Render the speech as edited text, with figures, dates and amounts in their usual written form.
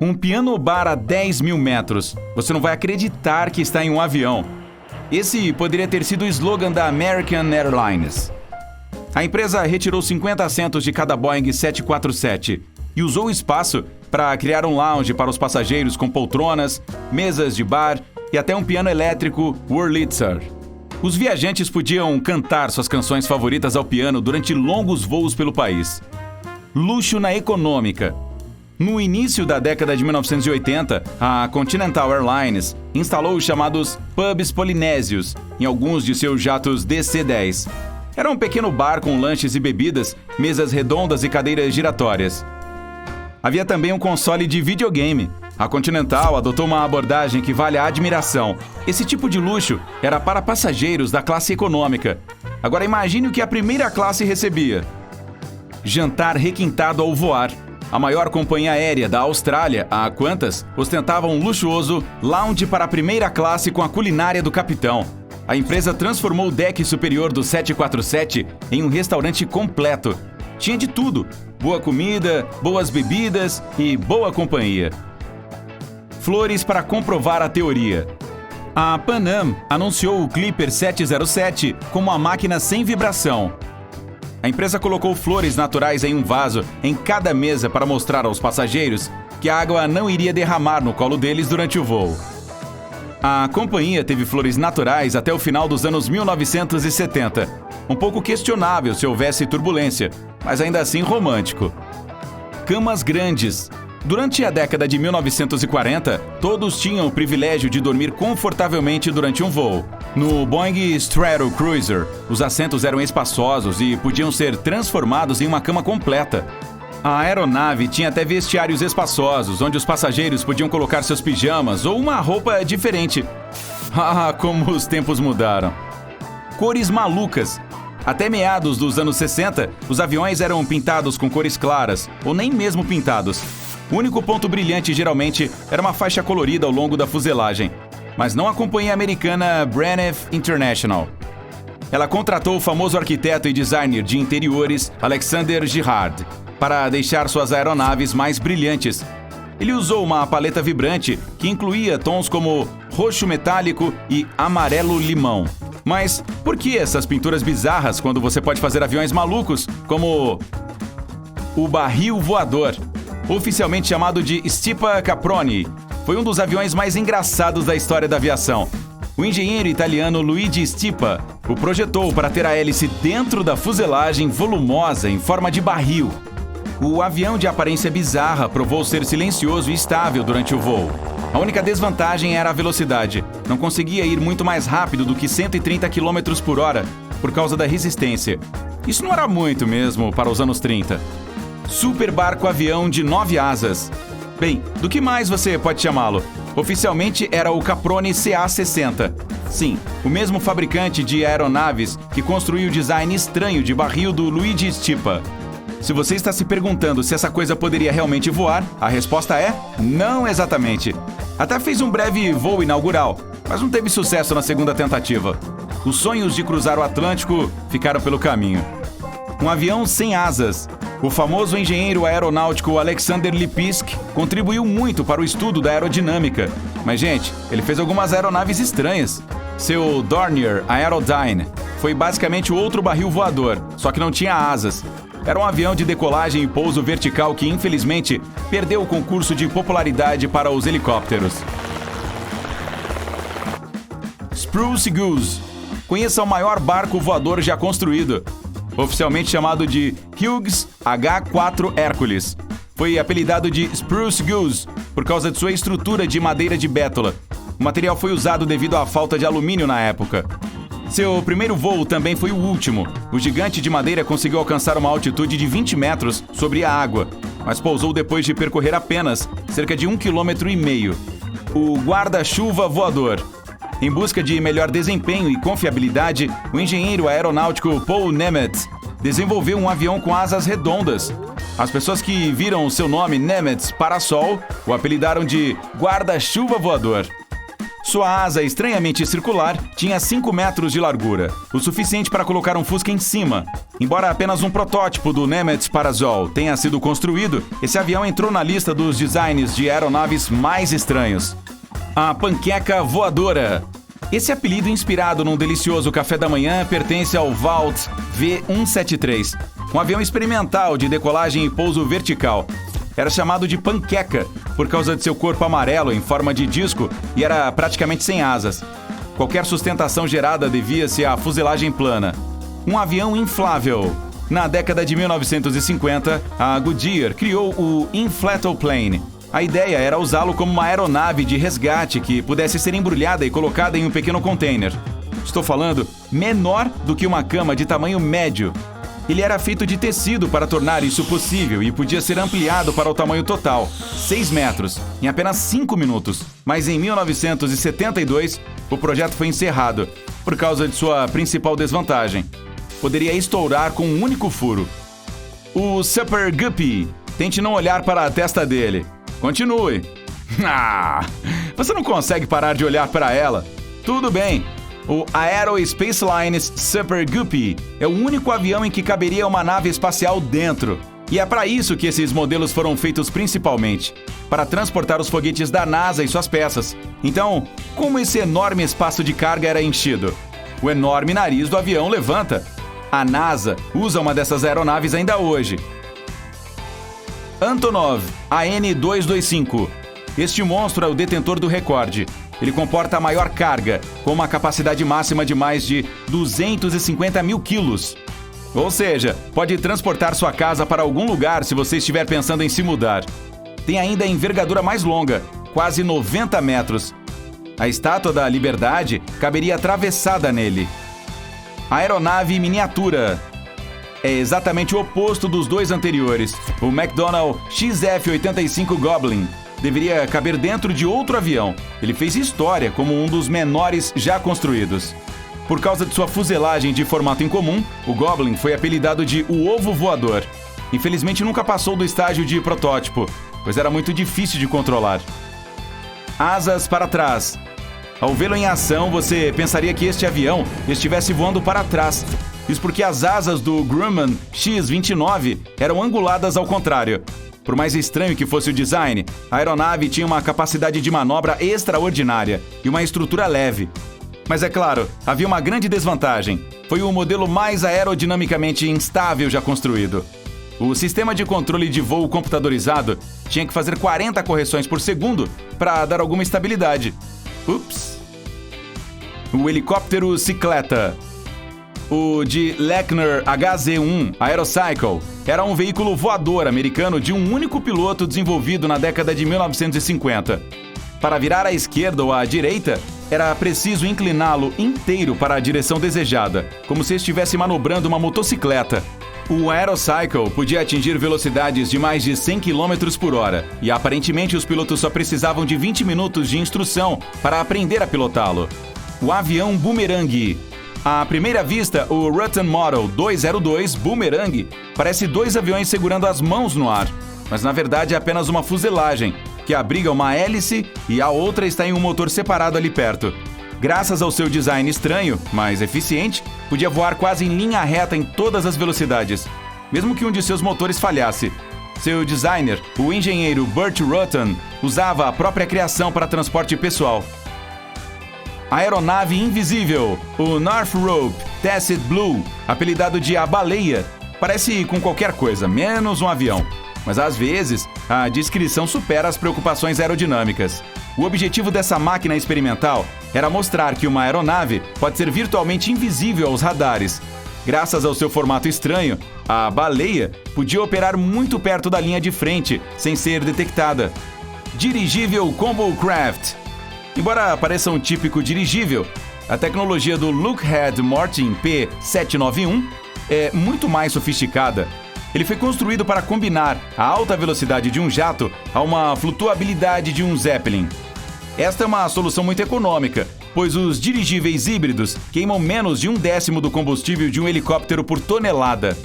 Um piano bar a 10 mil metros. Você não vai acreditar que está em um avião. Esse poderia ter sido o slogan da American Airlines. A empresa retirou 50 assentos de cada Boeing 747 e usou o espaço para criar um lounge para os passageiros com poltronas, mesas de bar e até um piano elétrico Wurlitzer. Os viajantes podiam cantar suas canções favoritas ao piano durante longos voos pelo país. Luxo na econômica. No início da década de 1980, a Continental Airlines instalou os chamados pubs polinésios em alguns de seus jatos DC-10. Era um pequeno bar com lanches e bebidas, mesas redondas e cadeiras giratórias. Havia também um console de videogame. A Continental adotou uma abordagem que vale a admiração. Esse tipo de luxo era para passageiros da classe econômica. Agora imagine o que a primeira classe recebia. Jantar requintado ao voar. A maior companhia aérea da Austrália, a Qantas, ostentava um luxuoso lounge para a primeira classe com a culinária do capitão. A empresa transformou o deck superior do 747 em um restaurante completo. Tinha de tudo: boa comida, boas bebidas e boa companhia. Flores para comprovar a teoria. A Pan Am anunciou o Clipper 707 como uma máquina sem vibração. A empresa colocou flores naturais em um vaso em cada mesa para mostrar aos passageiros que a água não iria derramar no colo deles durante o voo. A companhia teve flores naturais até o final dos anos 1970. Um pouco questionável se houvesse turbulência, mas ainda assim romântico. Camas grandes. Durante a década de 1940, todos tinham o privilégio de dormir confortavelmente durante um voo. No Boeing Stratocruiser, os assentos eram espaçosos e podiam ser transformados em uma cama completa. A aeronave tinha até vestiários espaçosos, onde os passageiros podiam colocar seus pijamas ou uma roupa diferente. Ah, como os tempos mudaram! Cores malucas. Até meados dos anos 60, os aviões eram pintados com cores claras, ou nem mesmo pintados. O único ponto brilhante geralmente era uma faixa colorida ao longo da fuselagem, mas não a companhia americana Braniff International. Ela contratou o famoso arquiteto e designer de interiores Alexander Girard para deixar suas aeronaves mais brilhantes. Ele usou uma paleta vibrante que incluía tons como roxo metálico e amarelo-limão. Mas por que essas pinturas bizarras quando você pode fazer aviões malucos, como o barril voador, oficialmente chamado de Stipa Caproni? Foi um dos aviões mais engraçados da história da aviação. O engenheiro italiano Luigi Stipa o projetou para ter a hélice dentro da fuselagem volumosa em forma de barril. O avião de aparência bizarra provou ser silencioso e estável durante o voo. A única desvantagem era a velocidade. Não conseguia ir muito mais rápido do que 130 km por hora por causa da resistência. Isso não era muito mesmo para os anos 30. Super barco avião de 9 asas. Bem, do que mais você pode chamá-lo? Oficialmente era o Caproni CA-60. Sim, o mesmo fabricante de aeronaves que construiu o design estranho de barril do Luigi Stipa. Se você está se perguntando se essa coisa poderia realmente voar, a resposta é não exatamente. Até fez um breve voo inaugural, mas não teve sucesso na segunda tentativa. Os sonhos de cruzar o Atlântico ficaram pelo caminho. Um avião sem asas. O famoso engenheiro aeronáutico Alexander Lipinski contribuiu muito para o estudo da aerodinâmica. Mas, gente, ele fez algumas aeronaves estranhas. Seu Dornier Aerodyne foi basicamente outro barril voador, só que não tinha asas. Era um avião de decolagem e pouso vertical que, infelizmente, perdeu o concurso de popularidade para os helicópteros. Spruce Goose. Conheça o maior barco voador já construído. Oficialmente chamado de Hughes H-4 Hercules. Foi apelidado de Spruce Goose por causa de sua estrutura de madeira de bétula. O material foi usado devido à falta de alumínio na época. Seu primeiro voo também foi o último. O gigante de madeira conseguiu alcançar uma altitude de 20 metros sobre a água, mas pousou depois de percorrer apenas cerca de 1,5 km. O guarda-chuva voador. Em busca de melhor desempenho e confiabilidade, o engenheiro aeronáutico Paul Nemetz desenvolveu um avião com asas redondas. As pessoas que viram o seu nome Nemetz Parasol o apelidaram de guarda-chuva voador. Sua asa estranhamente circular tinha 5 metros de largura, o suficiente para colocar um Fusca em cima. Embora apenas um protótipo do Nemetz Parasol tenha sido construído, esse avião entrou na lista dos designs de aeronaves mais estranhos. A panqueca voadora. Esse apelido, inspirado num delicioso café da manhã, pertence ao Vought V173, um avião experimental de decolagem e pouso vertical. Era chamado de panqueca por causa de seu corpo amarelo em forma de disco e era praticamente sem asas. Qualquer sustentação gerada devia-se à fuselagem plana. Um avião inflável. Na década de 1950, a Goodyear criou o Inflatable Plane. A ideia era usá-lo como uma aeronave de resgate que pudesse ser embrulhada e colocada em um pequeno container. Estou falando menor do que uma cama de tamanho médio. Ele era feito de tecido para tornar isso possível e podia ser ampliado para o tamanho total, 6 metros, em apenas 5 minutos. Mas em 1972, o projeto foi encerrado, por causa de sua principal desvantagem. Poderia estourar com um único furo. O Super Guppy. Tente não olhar para a testa dele. Continue. Você não consegue parar de olhar para ela? Tudo bem. O Aerospace Lines Super Guppy é o único avião em que caberia uma nave espacial dentro. E é para isso que esses modelos foram feitos principalmente, para transportar os foguetes da NASA e suas peças. Então, como esse enorme espaço de carga era enchido? O enorme nariz do avião levanta. A NASA usa uma dessas aeronaves ainda hoje. Antonov AN-225. Este monstro é o detentor do recorde. Ele comporta a maior carga, com uma capacidade máxima de mais de 250 mil quilos. Ou seja, pode transportar sua casa para algum lugar se você estiver pensando em se mudar. Tem ainda a envergadura mais longa, quase 90 metros. A Estátua da Liberdade caberia atravessada nele. Aeronave miniatura. É exatamente o oposto dos dois anteriores. O McDonnell XF-85 Goblin deveria caber dentro de outro avião. Ele fez história como um dos menores já construídos. Por causa de sua fuselagem de formato incomum, o Goblin foi apelidado de o ovo voador. Infelizmente nunca passou do estágio de protótipo, pois era muito difícil de controlar. Asas para trás. Ao vê-lo em ação, você pensaria que este avião estivesse voando para trás. Isso porque as asas do Grumman X-29 eram anguladas ao contrário. Por mais estranho que fosse o design, a aeronave tinha uma capacidade de manobra extraordinária e uma estrutura leve. Mas é claro, havia uma grande desvantagem. Foi o modelo mais aerodinamicamente instável já construído. O sistema de controle de voo computadorizado tinha que fazer 40 correções por segundo para dar alguma estabilidade. Ups! O helicóptero cicleta. O de Lechner HZ-1 Aerocycle era um veículo voador americano de um único piloto desenvolvido na década de 1950. Para virar à esquerda ou à direita, era preciso incliná-lo inteiro para a direção desejada, como se estivesse manobrando uma motocicleta. O Aerocycle podia atingir velocidades de mais de 100 km por hora, e aparentemente os pilotos só precisavam de 20 minutos de instrução para aprender a pilotá-lo. O avião Boomerang. À primeira vista, o Rutan Model 202 Boomerang parece dois aviões segurando as mãos no ar, mas na verdade é apenas uma fuselagem, que abriga uma hélice e a outra está em um motor separado ali perto. Graças ao seu design estranho, mas eficiente, podia voar quase em linha reta em todas as velocidades, mesmo que um de seus motores falhasse. Seu designer, o engenheiro Burt Rutan, usava a própria criação para transporte pessoal. Aeronave invisível, o Northrop Tacit Blue, apelidado de a baleia, parece com qualquer coisa, menos um avião. Mas às vezes, a descrição supera as preocupações aerodinâmicas. O objetivo dessa máquina experimental era mostrar que uma aeronave pode ser virtualmente invisível aos radares. Graças ao seu formato estranho, a baleia podia operar muito perto da linha de frente, sem ser detectada. Dirigível Combo Craft. Embora pareça um típico dirigível, a tecnologia do Lockheed Martin P791 é muito mais sofisticada. Ele foi construído para combinar a alta velocidade de um jato a uma flutuabilidade de um Zeppelin. Esta é uma solução muito econômica, pois os dirigíveis híbridos queimam menos de 1/10 do combustível de um helicóptero por tonelada.